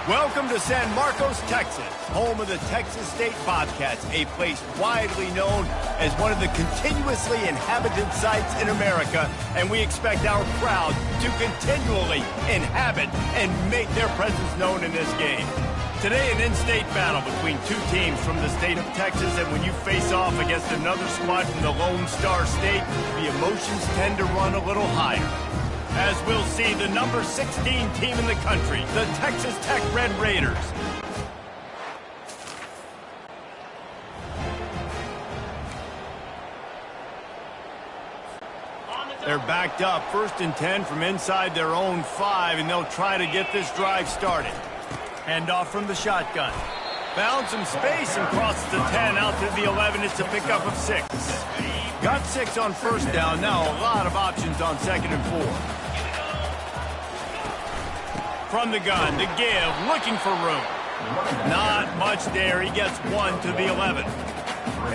Welcome to San Marcos, Texas, home of the Texas State Bobcats, a place widely known as one of the continuously inhabited sites in America, and we expect our crowd to continually inhabit and make their presence known in this game. Today, an in-state battle between two teams from the state of Texas, and when you face off against another squad from the Lone Star State, the emotions tend to run a little higher. As we'll see, the number 16 team in the country, the Texas Tech Red Raiders. They're backed up, 1st and 10 from inside their own 5, and they'll try to get this drive started. Handoff from the shotgun. Found some space and crosses the 10 out to the 11. It's a pickup of 6. Got 6 on 1st down. Now a lot of options on 2nd and 4. From the gun, the give, looking for room. Not much there. He gets 1 to the 11.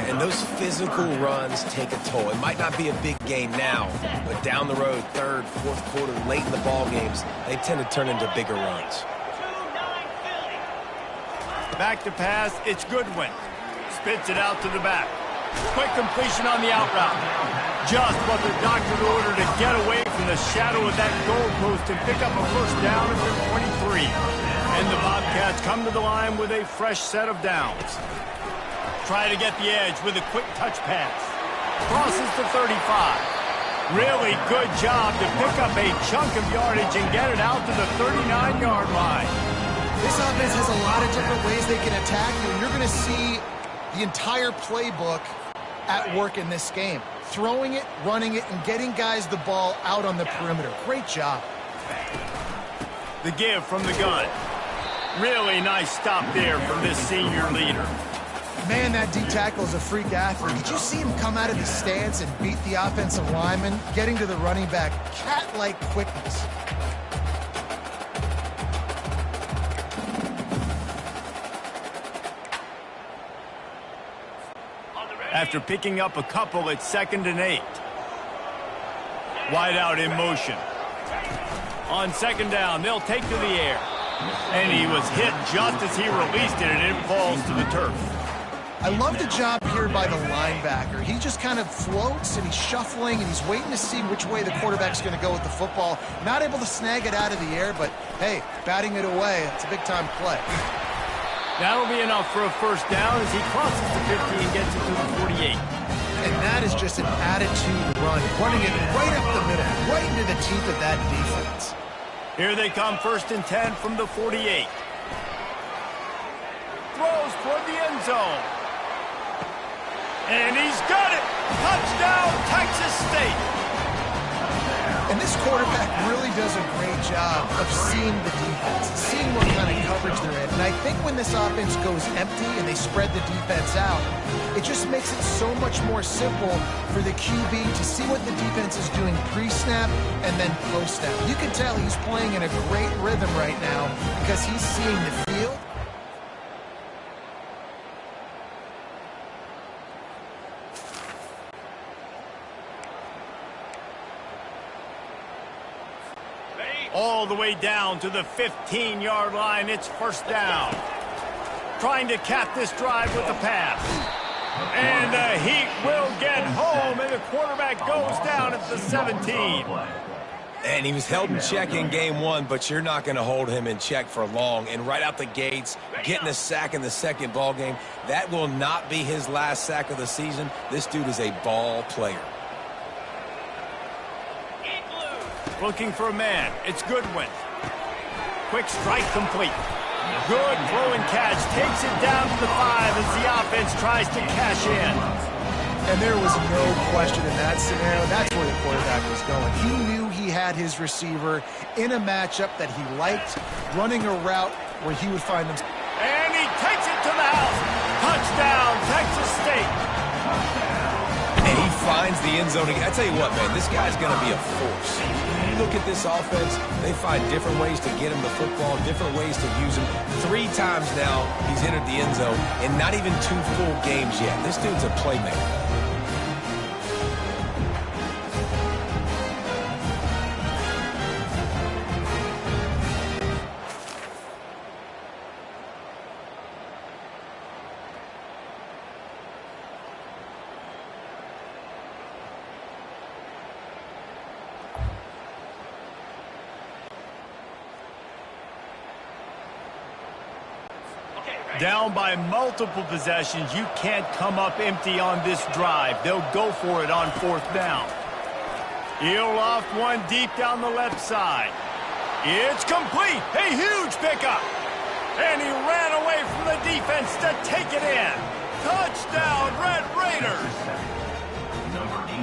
And those physical runs take a toll. It might not be a big game now, but down the road, 3rd, 4th quarter, late in the ball games, they tend to turn into bigger runs. Back to pass, it's Goodwin. Spits it out to the back. Quick completion on the out route. Just what the doctor ordered to get away from the shadow of that goalpost and pick up a 1st down at their 23. And the Bobcats come to the line with a fresh set of downs. Try to get the edge with a quick touch pass. Crosses to 35. Really good job to pick up a chunk of yardage and get it out to the 39-yard line. This offense has a lot of different ways they can attack you, and you're going to see the entire playbook at work in this game. Throwing it, running it, and getting guys the ball out on the perimeter. Great job. The give from the gun. Really nice stop there from this senior leader. Man, that D tackle is a freak athlete. Did you see him come out of the stance and beat the offensive lineman, getting to the running back? Cat-like quickness. After picking up a couple, it's 2nd and 8. Wide out in motion. On 2nd down, they'll take to the air. And he was hit just as he released it, and it falls to the turf. I love the job here by the linebacker. He just kind of floats, and he's shuffling, and he's waiting to see which way the quarterback's going to go with the football. Not able to snag it out of the air, but, hey, batting it away, it's a big-time play. That'll be enough for a 1st down as he crosses the 50 and gets it to the 48. And that is just an attitude run, running it right up the middle, right into the teeth of that defense. Here they come, 1st and 10 from the 48. Throws toward the end zone. And he's got it! Touchdown, Texas State! And this quarterback really does a great job of seeing the defense, seeing what kind of coverage they're in. And I think when this offense goes empty and they spread the defense out, it just makes it so much more simple for the QB to see what the defense is doing pre-snap and then post-snap. You can tell he's playing in a great rhythm right now because he's seeing the field. All the way down to the 15-yard line. It's 1st down. Trying to cap this drive with the pass. And the Heat will get home, and the quarterback goes down at the 17. And he was held in check in game 1, but you're not going to hold him in check for long. And right out the gates, getting a sack in the 2nd ball game, that will not be his last sack of the season. This dude is a ball player. Looking for a man. It's Goodwin. Quick strike complete. Good throw and catch. Takes it down to the 5 as the offense tries to cash in. And there was no question in that scenario. That's where the quarterback was going. He knew he had his receiver in a matchup that he liked, running a route where he would find them. And he takes it to the house. Touchdown, Texas State. And he finds the end zone. I tell you what, man, this guy's going to be a force. You look at this offense, they find different ways to get him the football, different ways to use him. 3 times now he's entered the end zone, and not even 2 full games yet. This dude's a playmaker. Down by multiple possessions, you can't come up empty on this drive. They'll go for it on 4th down. He'll loft one deep down the left side. It's complete. A huge pickup. And he ran away from the defense to take it in. Touchdown, Red Raiders.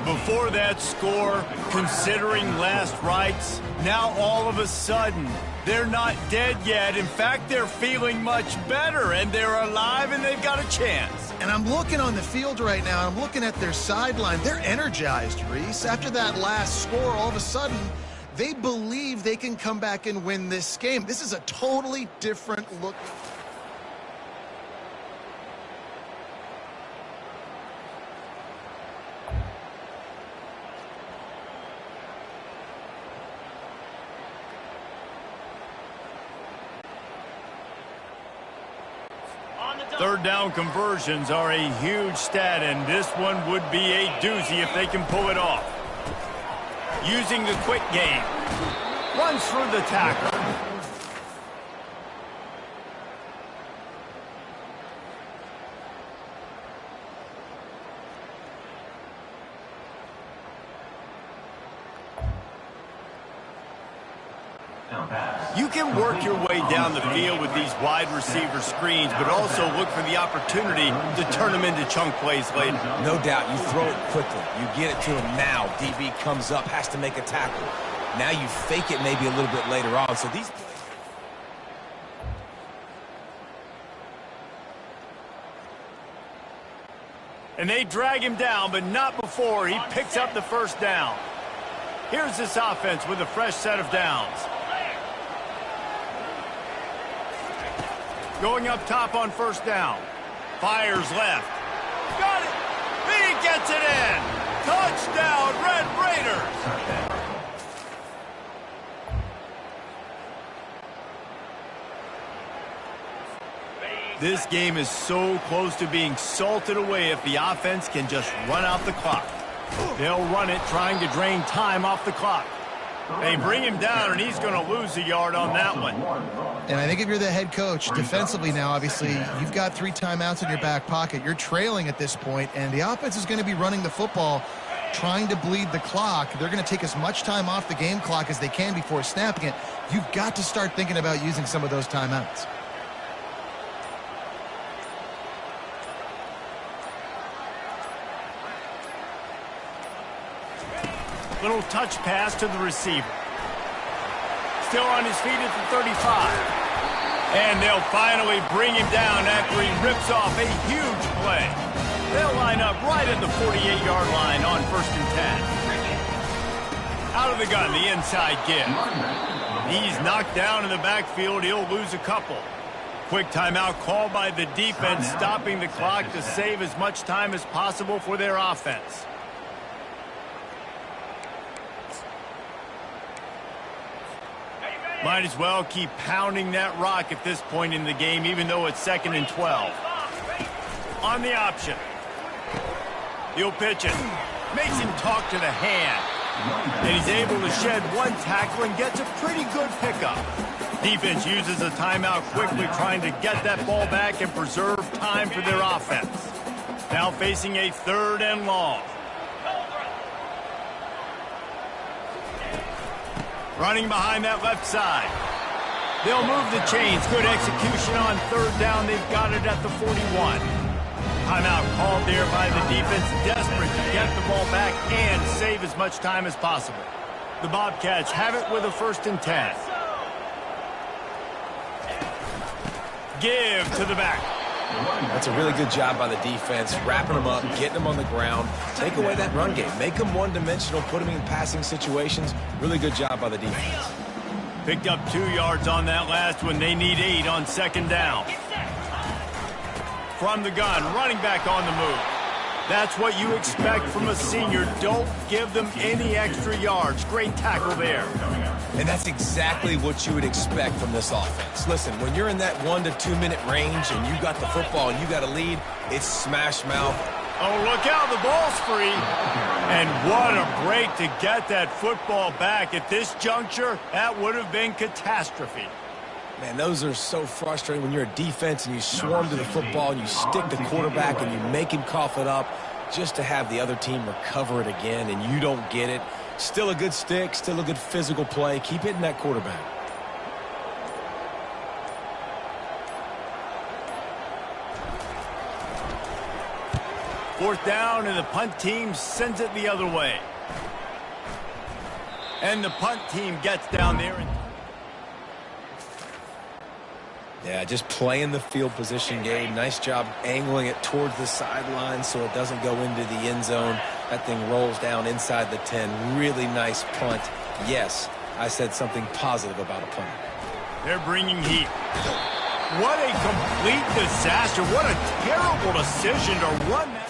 Before that score, considering last rites, now all of a sudden, they're not dead yet. In fact, they're feeling much better, and they're alive, and they've got a chance. And I'm looking on the field right now, and I'm looking at their sideline. They're energized, Reese. After that last score, all of a sudden, they believe they can come back and win this game. This is a totally different look. Third down conversions are a huge stat, and this one would be a doozy if they can pull it off. Using the quick game. Runs through the tackle. You can work your way down the field with these wide receiver screens, but also look for the opportunity to turn them into chunk plays later. No doubt, you throw it quickly. You get it to him now. DB comes up, has to make a tackle. Now you fake it maybe a little bit later on. So these... And they drag him down, but not before he picks up the 1st down. Here's this offense with a fresh set of downs. Going up top on 1st down. Fires left. Got it. He gets it in. Touchdown, Red Raiders. This game is so close to being salted away if the offense can just run out the clock. They'll run it trying to drain time off the clock. They bring him down, and he's going to lose a yard on that one. And I think if you're the head coach, defensively now, obviously, you've got 3 timeouts in your back pocket. You're trailing at this point, and the offense is going to be running the football, trying to bleed the clock. They're going to take as much time off the game clock as they can before snapping it. You've got to start thinking about using some of those timeouts. Little touch pass to the receiver. Still on his feet at the 35. And they'll finally bring him down after he rips off a huge play. They'll line up right at the 48-yard line on 1st and 10. Out of the gun, the inside give. He's knocked down in the backfield. He'll lose a couple. Quick timeout called by the defense, stopping the clock to save as much time as possible for their offense. Might as well keep pounding that rock at this point in the game, even though it's 2nd and 12. On the option. He'll pitch it. Makes him talk to the hand. And he's able to shed one tackle and gets a pretty good pickup. Defense uses a timeout quickly, trying to get that ball back and preserve time for their offense. Now facing a 3rd and long. Running behind that left side. They'll move the chains. Good execution on 3rd down. They've got it at the 41. Timeout called there by the defense, desperate to get the ball back and save as much time as possible. The Bobcats have it with a 1st and 10. Give to the back. That's a really good job by the defense, wrapping them up, getting them on the ground. Take away that run game. Make them one-dimensional, put them in passing situations. Really good job by the defense. Picked up 2 yards on that last one. They need 8 on 2nd down. From the gun, running back on the move. That's what you expect from a senior. Don't give them any extra yards. Great tackle there. And that's exactly what you would expect from this offense. Listen, when you're in that 1 to 2 minute range and you got the football and you got a lead, it's smash mouth. Oh, look out, the ball's free. And what a break to get that football back. At this juncture, that would have been catastrophe. Man, those are so frustrating when you're a defense and you swarm to the football and you stick the quarterback and you make him cough it up just to have the other team recover it again and you don't get it. Still a good stick, still a good physical play. Keep hitting that quarterback. Fourth down, and the punt team sends it the other way. And the punt team gets down there. Yeah, just playing the field position game. Nice job angling it towards the sideline so it doesn't go into the end zone. That thing rolls down inside the 10. Really nice punt. Yes, I said something positive about a punt. They're bringing heat. What a complete disaster. What a terrible decision to run that.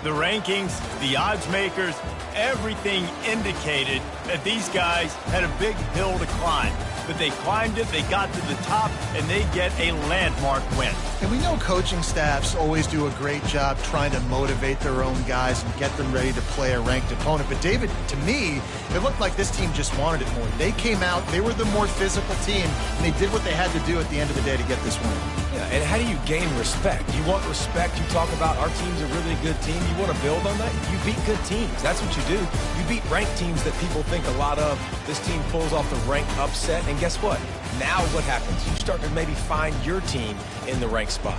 The rankings, the odds makers, everything indicated that these guys had a big hill to climb. But they climbed it, they got to the top, and they get a landmark win. And we know coaching staffs always do a great job trying to motivate their own guys and get them ready to play a ranked opponent. But David, to me, it looked like this team just wanted it more. They came out, they were the more physical team, and they did what they had to do at the end of the day to get this win. Yeah, and how do you gain respect? You want respect, you talk about our team's a really good team. You want to build on that? You beat good teams. That's what you do. You beat ranked teams that people think a lot of. This team pulls off the ranked upset, and guess what? Now what happens? You start to maybe find your team in the ranked spot.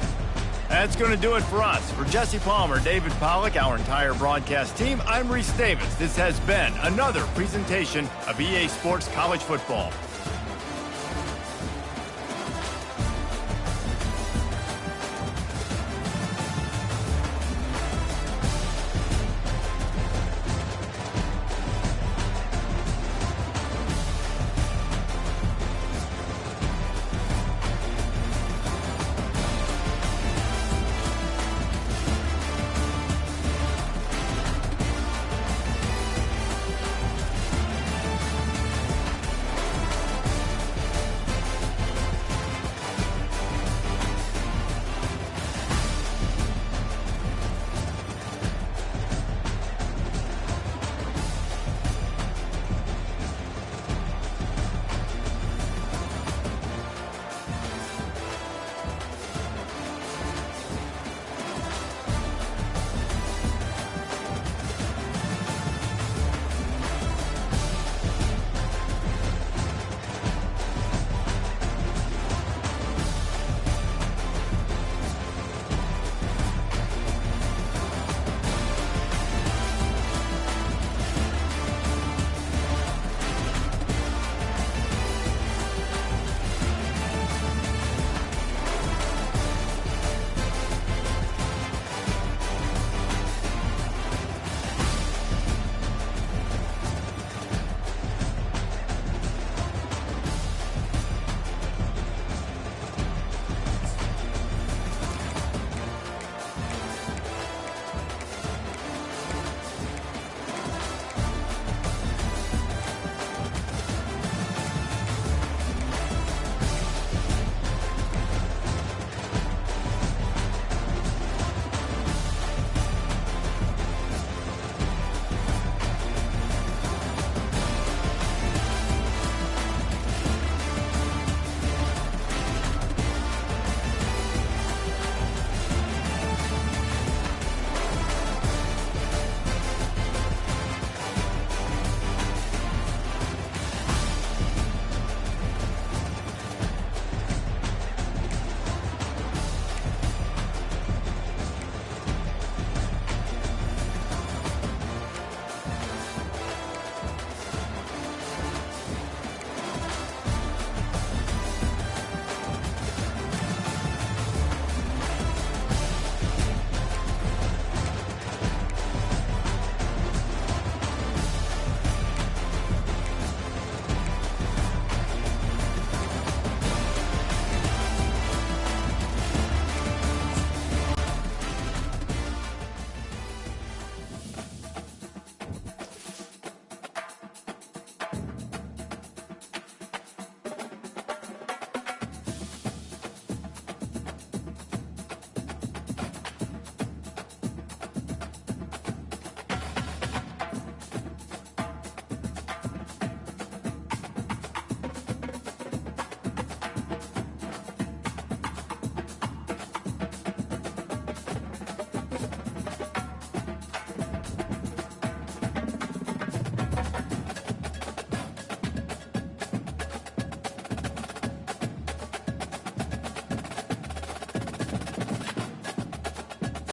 That's going to do it for us. For Jesse Palmer, David Pollack, our entire broadcast team, I'm Reese Davis. This has been another presentation of EA Sports College Football.